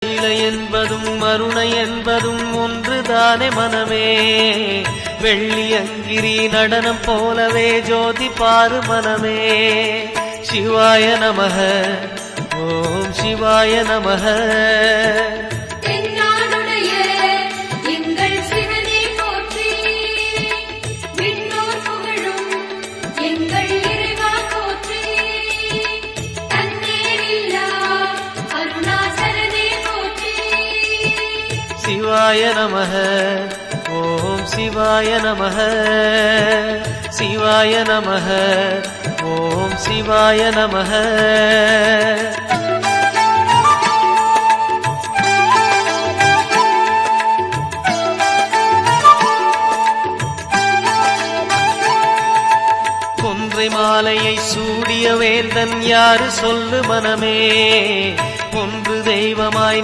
லீலை என்பதும் மருணை என்பதும் ஒன்றுதானே மனமே. வெள்ளியங்கிரி நடனம் போலவே ஜோதி பாரு மனமே. சிவாய நமக, ஓம் சிவாய நமக. சிவாய நமக, ஓம் சிவாய நமக. சிவாய நமக, ஓம் சிவாய நமக. கொன்றை மாலையை சூடிய வேந்தன் யாரு சொல்லு மனமே. ஒன்று தெய்வமாய்